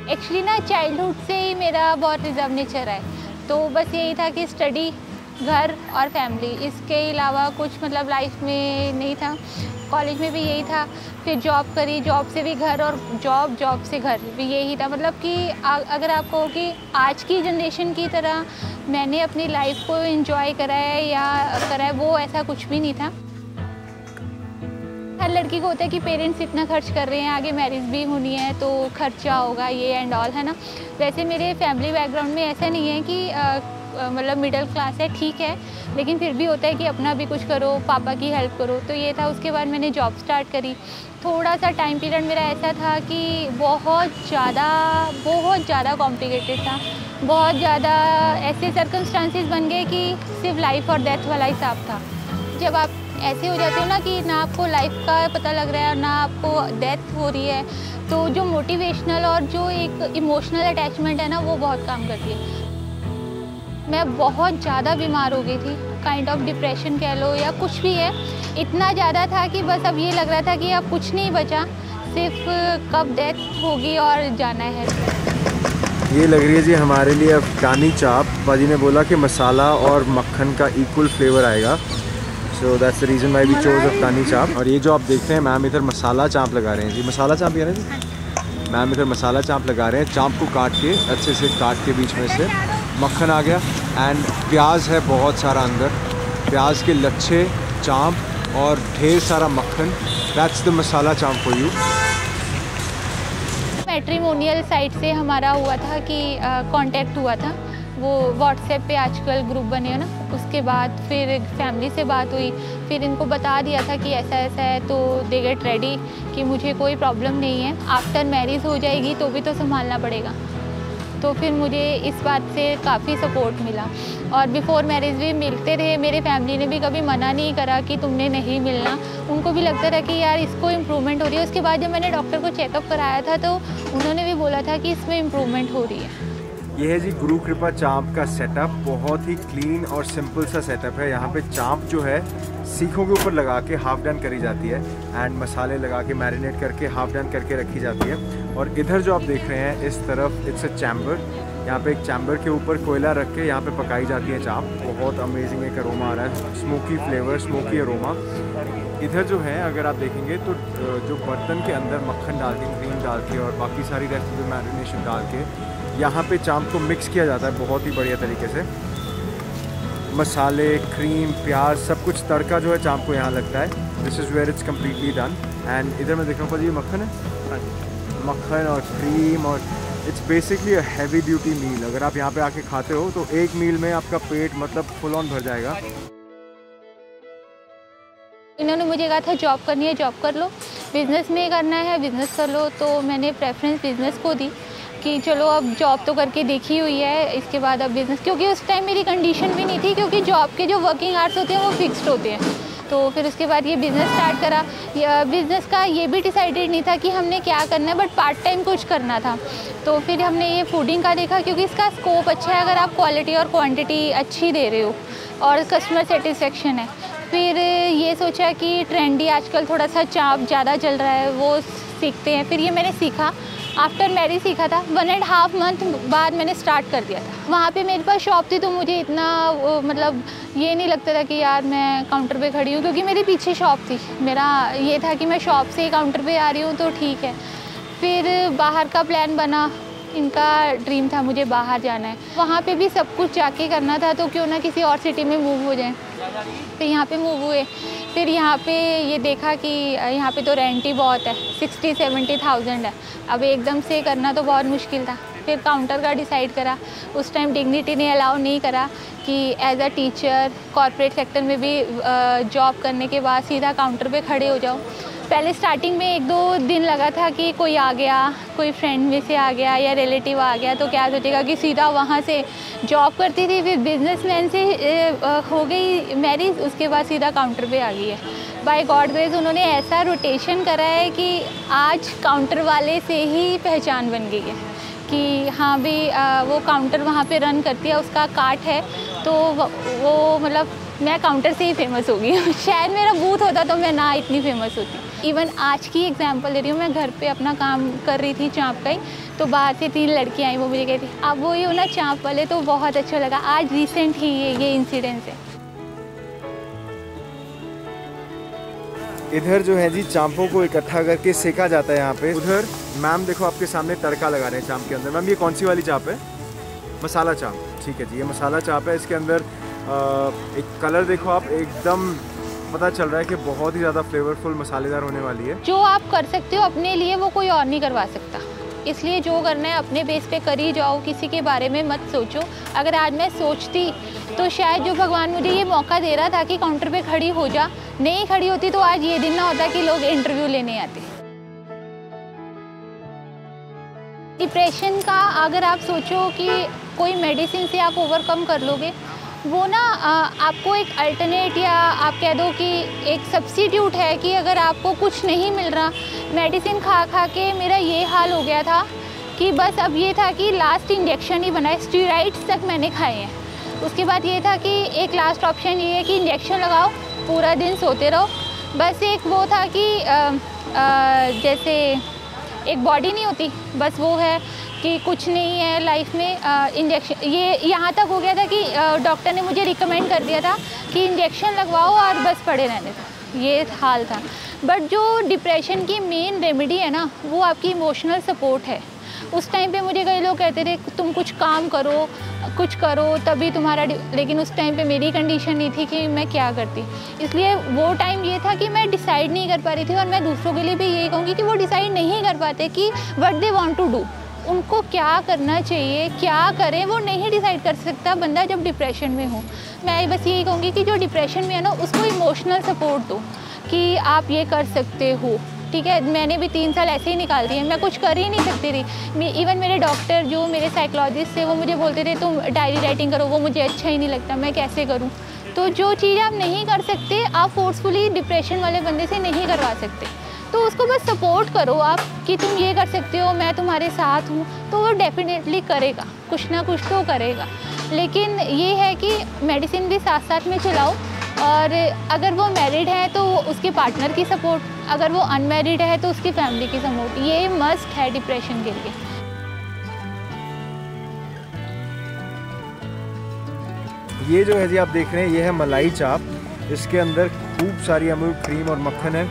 Actually ना childhood से ही मेरा बहुत रिजर्व नेचर है, तो बस यही था कि स्टडी, घर और फैमिली, इसके अलावा कुछ मतलब लाइफ में नहीं था। कॉलेज में भी यही था, फिर जॉब करी, जॉब से भी घर और जॉब से घर भी यही था। मतलब कि अगर आप कहो कि आज की जनरेशन की तरह मैंने अपनी लाइफ को एंजॉय करा है या करा है, वो ऐसा कुछ भी नहीं था। हर लड़की को होता है कि पेरेंट्स इतना खर्च कर रहे हैं, आगे मैरिज भी होनी है तो खर्चा होगा, ये एंड ऑल, है ना। वैसे मेरे फैमिली बैकग्राउंड में ऐसा नहीं है कि मतलब मिडिल क्लास है, ठीक है, लेकिन फिर भी होता है कि अपना भी कुछ करो, पापा की हेल्प करो, तो ये था। उसके बाद मैंने जॉब स्टार्ट करी। थोड़ा सा टाइम पीरियड मेरा ऐसा था कि बहुत ज़्यादा कॉम्प्लिकेटेड था, बहुत ज़्यादा ऐसे सर्कमस्टांसेस बन गए कि सिर्फ लाइफ और डेथ वाला हिसाब था। जब आप ऐसे हो जाते हो ना कि ना आपको लाइफ का पता लग रहा है ना आपको डेथ हो रही है, तो जो मोटिवेशनल और जो एक इमोशनल अटैचमेंट है ना, वो बहुत काम करती है। मैं बहुत ज़्यादा बीमार हो गई थी, काइंड ऑफ डिप्रेशन कह लो या कुछ भी है। इतना ज़्यादा था कि बस अब ये लग रहा था कि अब कुछ नहीं बचा, सिर्फ कब डेथ होगी और जाना है। ये लग रही है जी हमारे लिए अफगानी चाप। पाजी ने बोला कि मसाला और मक्खन का इक्वल फ्लेवर आएगा, so that's the reason why we chose Afghani chaap. और ये जो आप देखते हैं, मैम इधर मसाला चाप लगा रहे हैं जी। मसाला चाप कह रहे हैं जी, मैम इधर मसाला चाप लगा रहे हैं। चाप को काट के अच्छे से काट के बीच में से मक्खन आ गया एंड प्याज है बहुत सारा अंदर, प्याज के लच्छे, चाप और ढेर सारा मक्खन। दैट्स द मसाला चाप फॉर यू। मैट्रिमोनियल साइट से हमारा हुआ था कि कांटेक्ट हुआ था, वो व्हाट्सएप पे आजकल ग्रुप बने हो ना, उसके बाद फिर फैमिली से बात हुई, फिर इनको बता दिया था कि ऐसा ऐसा है, तो दे गेट रेडी कि मुझे कोई प्रॉब्लम नहीं है, आफ्टर मैरिज हो जाएगी तो भी तो संभालना पड़ेगा। तो फिर मुझे इस बात से काफ़ी सपोर्ट मिला और बिफ़ोर मैरिज भी मिलते रहे। मेरे फैमिली ने भी कभी मना नहीं करा कि तुमने नहीं मिलना, उनको भी लगता था कि यार इसको इम्प्रूवमेंट हो रही है। उसके बाद जब मैंने डॉक्टर को चेकअप कराया था तो उन्होंने भी बोला था कि इसमें इम्प्रूवमेंट हो रही है। ये है जी गुरु कृपा चाप का सेटअप। बहुत ही क्लीन और सिंपल सा सेटअप है। यहाँ पे चाप जो है सीखों के ऊपर लगा के हाफ डन करी जाती है एंड मसाले लगा के मैरिनेट करके हाफ डन करके रखी जाती है। और इधर जो आप देख रहे हैं इस तरफ इट्स अ चैम्बर, यहाँ पे एक चैम्बर के ऊपर कोयला रख के यहाँ पे पकाई जाती है चाप। बहुत अमेजिंग एक अरोमा आ रहा है, स्मोकी फ्लेवर, स्मोकी अरोमा। इधर जो है अगर आप देखेंगे तो जो बर्तन के अंदर मक्खन डाल के, क्रीम डाल के और बाकी सारी रेसिपी मैरिनेशन डाल के यहाँ पे चाप को मिक्स किया जाता है बहुत ही बढ़िया तरीके से। मसाले, क्रीम, प्याज, सब कुछ तड़का जो है चाप को यहाँ लगता है। This is where it's completely done. And इधर मैं देख रहा हूँ ये मक्खन है, मक्खन और क्रीम, और it's basically a heavy duty meal. अगर आप यहाँ पे आके खाते हो तो एक मील में आपका पेट मतलब फुल ऑन भर जाएगा। इन्होंने मुझे कहा था जॉब करनी है जॉब कर लो, बिज़नेस में करना है बिज़नेस कर लो, तो मैंने प्रेफरेंस बिज़नेस को दी कि चलो अब जॉब तो करके देखी हुई है, इसके बाद अब बिज़नेस, क्योंकि उस टाइम मेरी कंडीशन भी नहीं थी, क्योंकि जॉब के जो वर्किंग आवर्स होते हैं वो फिक्स्ड होते हैं। तो फिर उसके बाद ये बिज़नेस स्टार्ट करा। बिज़नेस का ये भी डिसाइडेड नहीं था कि हमने क्या करना है, बट पार्ट टाइम कुछ करना था। तो फिर हमने ये फूडिंग का देखा, क्योंकि इसका स्कोप अच्छा है अगर आप क्वालिटी और क्वांटिटी अच्छी दे रहे हो और कस्टमर सेटिस्फेक्शन है। फिर ये सोचा कि ट्रेंडी आजकल थोड़ा सा चाप ज़्यादा चल रहा है, वो सीखते हैं। फिर ये मैंने सीखा, आफ्टर मैरिज सीखा था। 1.5 मंथ बाद मैंने स्टार्ट कर दिया था। वहाँ पे मेरे पास शॉप थी, तो मुझे इतना मतलब ये नहीं लगता था कि यार मैं काउंटर पे खड़ी हूँ, क्योंकि मेरे पीछे शॉप थी। मेरा ये था कि मैं शॉप से ही काउंटर पे आ रही हूँ तो ठीक है। फिर बाहर का प्लान बना, इनका ड्रीम था मुझे बाहर जाना है, वहाँ पे भी सब कुछ जाके करना था, तो क्यों ना किसी और सिटी में मूव हो जाए। फिर यहाँ पे मूव हुए। फिर यहाँ पे ये देखा कि यहाँ पे तो रेंट ही बहुत है, 60-70,000 है। अब एकदम से करना तो बहुत मुश्किल था। फिर काउंटर का डिसाइड करा। उस टाइम डिग्निटी ने अलाउ नहीं करा कि as a teacher corporate sector में भी जॉब करने के बाद सीधा काउंटर पे खड़े हो जाओ। पहले स्टार्टिंग में 1-2 दिन लगा था कि कोई आ गया, कोई फ्रेंड में से आ गया या रिलेटिव आ गया तो क्या सोचेगा कि सीधा वहाँ से जॉब करती थी, फिर बिजनेसमैन से हो गई मैरिज, उसके बाद सीधा काउंटर पे आ गई है। बाय गॉड ग्रेस उन्होंने ऐसा रोटेशन करा है कि आज काउंटर वाले से ही पहचान बन गई है। कि हाँ भी वो काउंटर वहाँ पे रन करती है, उसका कार्ट है, तो वो मतलब मैं काउंटर से ही फेमस हो गई शायद मेरा बूथ होता तो मैं ना इतनी फेमस होती। इवन आज की एग्जांपल दे रही हूँ, मैं घर पे अपना काम कर रही थी चाँप का ही, तो बाहर से 3 लड़कियाँ आई, वो मुझे कहती अब वो ही हो ना चाँप वाले, तो बहुत अच्छा लगा। आज रिसेंट ही ये इंसिडेंस है। इधर जो है जी चांपों को इकट्ठा करके सेका जाता है यहाँ पे। उधर मैम देखो आपके सामने तड़का लगा रहे हैं चांप के अंदर। मैम ये कौन सी वाली चांप है? मसाला चांप, ठीक है जी, ये मसाला चांप है। इसके अंदर एक कलर देखो आप, एकदम पता चल रहा है कि बहुत ही ज़्यादा फ्लेवरफुल मसालेदार होने वाली है। जो आप कर सकते हो अपने लिए वो कोई और नहीं करवा सकता, इसलिए जो करना है अपने बेस पे कर ही जाओ, किसी के बारे में मत सोचो। अगर आज मैं सोचती तो शायद जो भगवान मुझे ये मौका दे रहा था कि काउंटर पे खड़ी हो जा, नहीं खड़ी होती तो आज ये दिन ना होता कि लोग इंटरव्यू लेने आते। डिप्रेशन का अगर आप सोचो कि कोई मेडिसिन से आप ओवरकम कर लोगे, वो ना आपको एक अल्टरनेट या आप कह दो कि एक सब्स्टिट्यूट है कि अगर आपको कुछ नहीं मिल रहा, मेडिसिन खा खा के मेरा ये हाल हो गया था कि बस अब ये था कि लास्ट इंजेक्शन ही बनाए, स्टेरॉइड्स तक मैंने खाए हैं। उसके बाद ये था कि एक लास्ट ऑप्शन ये है कि इंजेक्शन लगाओ, पूरा दिन सोते रहो। बस एक वो था कि जैसे एक बॉडी नहीं होती, बस वो है कि कुछ नहीं है लाइफ में, इंजेक्शन। ये यहाँ तक हो गया था कि डॉक्टर ने मुझे रिकमेंड कर दिया था कि इंजेक्शन लगवाओ और बस पड़े रहने दो, ये हाल था। बट जो डिप्रेशन की मेन रेमेडी है ना, वो आपकी इमोशनल सपोर्ट है। उस टाइम पे मुझे कई लोग कहते थे तुम कुछ काम करो, कुछ करो तभी तुम्हारा, लेकिन उस टाइम पे मेरी कंडीशन नहीं थी कि मैं क्या करती। इसलिए वो टाइम ये था कि मैं डिसाइड नहीं कर पा रही थी, और मैं दूसरों के लिए भी यही कहूँगी कि वो डिसाइड नहीं कर पाते कि what they want to do, उनको क्या करना चाहिए, क्या करें, वो नहीं डिसाइड कर सकता बंदा जब डिप्रेशन में हो। मैं बस यही कहूँगी कि जो डिप्रेशन में है ना, उसको इमोशनल सपोर्ट दो कि आप ये कर सकते हो। ठीक है, मैंने भी 3 साल ऐसे ही निकाल दिए, मैं कुछ कर ही नहीं सकती थी। इवन मेरे डॉक्टर जो मेरे साइकोलॉजिस्ट थे वो मुझे बोलते थे तुम डायरी राइटिंग करो, वो मुझे अच्छा ही नहीं लगता, मैं कैसे करूँ। तो जो चीज़ आप नहीं कर सकते, आप फोर्सफुली डिप्रेशन वाले बंदे से नहीं करवा सकते, तो उसको बस सपोर्ट करो आप कि तुम ये कर सकते हो, मैं तुम्हारे साथ हूँ, तो वो डेफिनेटली करेगा, कुछ ना कुछ तो करेगा। लेकिन ये है कि मेडिसिन भी साथ साथ में चलाओ, और अगर वो मैरिड है तो उसके पार्टनर की सपोर्ट, अगर वो अनमैरिड है तो उसकी फैमिली की सपोर्ट, ये मस्ट है डिप्रेशन के लिए। ये जो है जी आप देख रहे हैं, ये है मलाई चाप। इसके अंदर खूब सारी अमूल क्रीम और मक्खन है,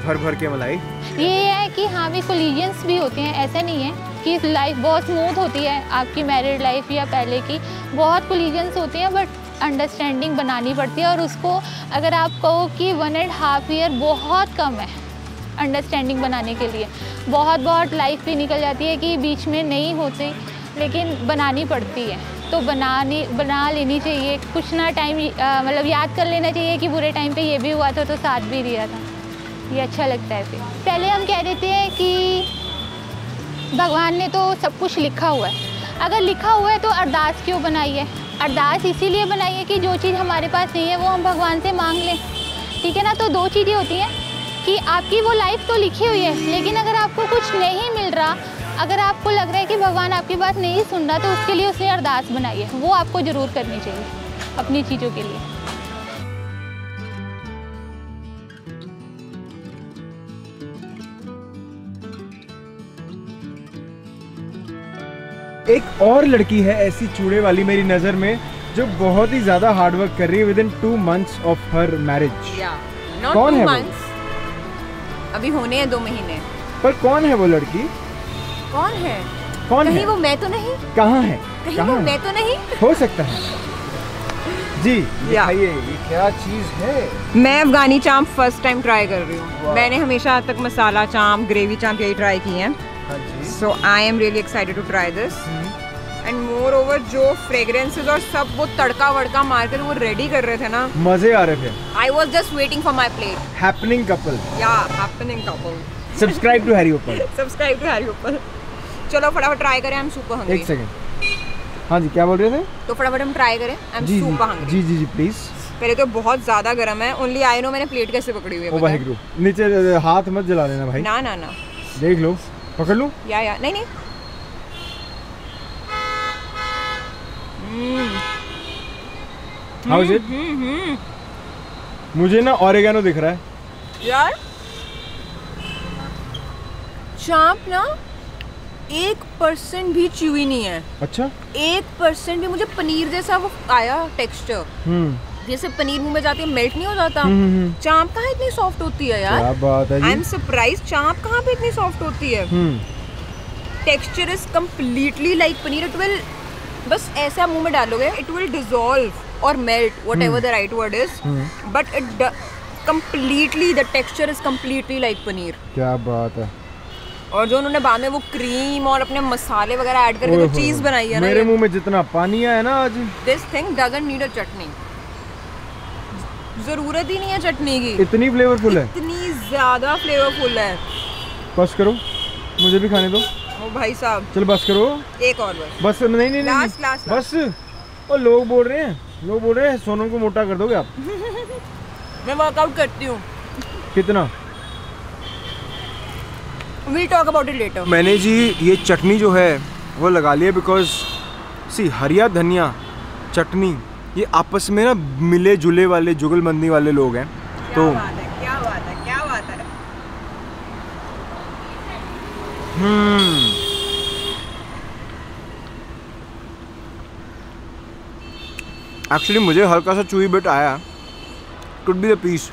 भर भर के मलाई। ये है कि हाँ भी कोलिजन्स भी होते हैं, ऐसा नहीं है कि लाइफ बहुत स्मूथ होती है आपकी मैरिड लाइफ या पहले की, बहुत कोलिजन्स होते हैं, बट अंडरस्टैंडिंग बनानी पड़ती है। और उसको अगर आप कहो कि 1.5 ईयर बहुत कम है अंडरस्टैंडिंग बनाने के लिए, बहुत लाइफ भी निकल जाती है कि बीच में नहीं होती, लेकिन बनानी पड़ती है, तो बना लेनी चाहिए। कुछ ना टाइम मतलब याद कर लेना चाहिए कि बुरे टाइम पे ये भी हुआ था तो साथ भी दिया था, ये अच्छा लगता है। फिर पहले हम कह देते हैं कि भगवान ने तो सब कुछ लिखा हुआ है, अगर लिखा हुआ है तो अरदास क्यों बनाई है? अरदास इसीलिए बनाई है कि जो चीज़ हमारे पास नहीं है वो हम भगवान से मांग लें, ठीक है ना। तो 2 चीज़ें होती हैं कि आपकी वो लाइफ तो लिखी हुई है, लेकिन अगर आपको कुछ नहीं मिल रहा, अगर आपको लग रहा है कि भगवान आपकी बात नहीं सुन रहा, तो उसके लिए उसने अरदास बनाई है, वो आपको ज़रूर करनी चाहिए अपनी चीज़ों के लिए। एक और लड़की है ऐसी चूड़े वाली मेरी नज़र में, जो बहुत ही ज़्यादा हार्ड वर्क कर रही है within 2 months of her marriage. कौन है वो? अभी होने हैं 2 महीने। पर कौन है वो लड़की? कौन है? कहीं है? वो मैं तो नहीं। कहाँ है? कहीं वो मैं तो नहीं। हो सकता है जी, दिखाइए ये क्या चीज़ है। मैं अफगानी चांप फर्स्ट टाइम ट्राई कर रही हूँ। मैंने हमेशा तक मसाला चांप, ग्रेवी चांप यही ट्राई की हैं। So I am really excited to try this. And moreover जो fragrances और सब वो तड़का वड़का मारकर वो रेडी कर रहे थे ना, मजे आ रहे थे। I was just waiting for my plate. Happening couple. Yeah, happening couple. Subscribe to Harry Uppal. Subscribe to Harry Uppal. चलो फटाफट ट्राई करें, I'm super hungry. 1 सेकंड। हाँ जी, क्या बोल रहे थे? तो फटाफट हम ट्राई करें, I'm super hungry. Ji please. पहले तो बहुत ज्यादा गर्म है, ओनली आई नो मैंने प्लेट कैसे पकड़ी हुई है। ओ वाहिगुरु, नीचे हाथ मत जला लेना भाई। ना देख लो, पकड़ लूं? या नहीं हाउ इज इट? मुझे ना ऑरिगेनो दिख रहा है यार। चांप ना 1% भी च्यूई नहीं है। अच्छा, 1% भी। मुझे पनीर जैसा वो आया टेक्सचर, जैसे पनीर मुंह में जाती है मेल्ट नहीं हो जाता। चांप कहाँ इतनी सॉफ्ट होती है यार? क्या बात है जी। आई एम सरप्राइज, चांप कहाँ पे इतनी सॉफ्ट होती है। Texture is completely like paneer. It will, बस ऐसा मुंह में डालोगे इट विल डिसॉल्व और melt, whatever the right word is, but it completely the texture is completely like paneer. क्या बात है। और जो उन्होंने बाद में वो क्रीम और अपने मसाले वगैरह ऐड करके जो चीज बनाई है ना, मेरे मुंह में जितना पानी आया ना आज। This thing doesn't need a chutney. जरूरत ही नहीं है चटनी की। इतनी फ्लेवरफुल है, इतनी ज्यादा फ्लेवरफुल है। बस करो, मुझे भी खाने दो। ओ भाई साहब, चल बस करो। एक और बस। नहीं नहीं लास्ट, नहीं लास्ट, बस। और लोग बोल रहे हैं सोनम को मोटा कर दोगे आप। मैं वर्कआउट करती हूँ। कितना? We'll talk about it later. मैंने जी ये चटनी जो है वो लगा लिया बिकॉज सी हरिया धनिया चटनी ये आपस में ना मिले जुले वाले जुगलबंदी वाले लोग हैं। तो क्या बात है, क्या बात है, क्या बात है। एक्चुअली मुझे हल्का सा चूई बिट आया, कुड बी द पीस।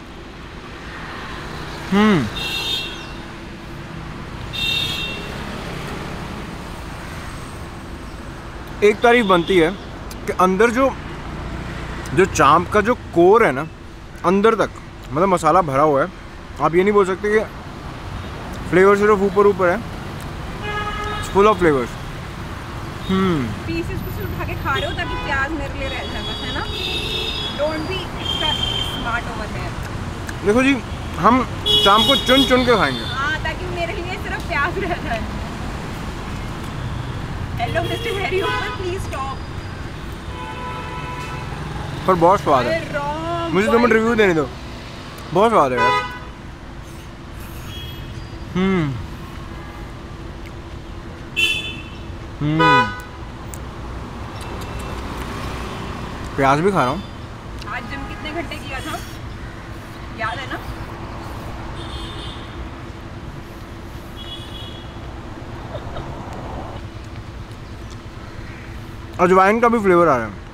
एक तारीफ बनती है कि अंदर जो चांप का जो कोर है ना, अंदर तक मतलब मसाला भरा हुआ है। आप ये नहीं बोल सकते कि फ्लेवर सिर्फ ऊपर है, फुल ऑफ फ्लेवर्स। पीसेस को उठा के खा रहे हो ताकि प्याज मेरे लिए रह जाए, बस है ना। Don't be smart over there. देखो जी, हम चांप को चुन चुन के खाएंगे। हाँ, ताकि मेरे लिए सिर्फ प्याज रह जाए। Hello mister very open, please stop. पर बहुत स्वाद है, मुझे तुम्हें रिव्यू देने दो। बहुत स्वाद है यार। प्याज भी खा रहा हूँ। आज जिम कितने घंटे किया था याद है ना? अजवाइन का भी फ्लेवर आ रहा है।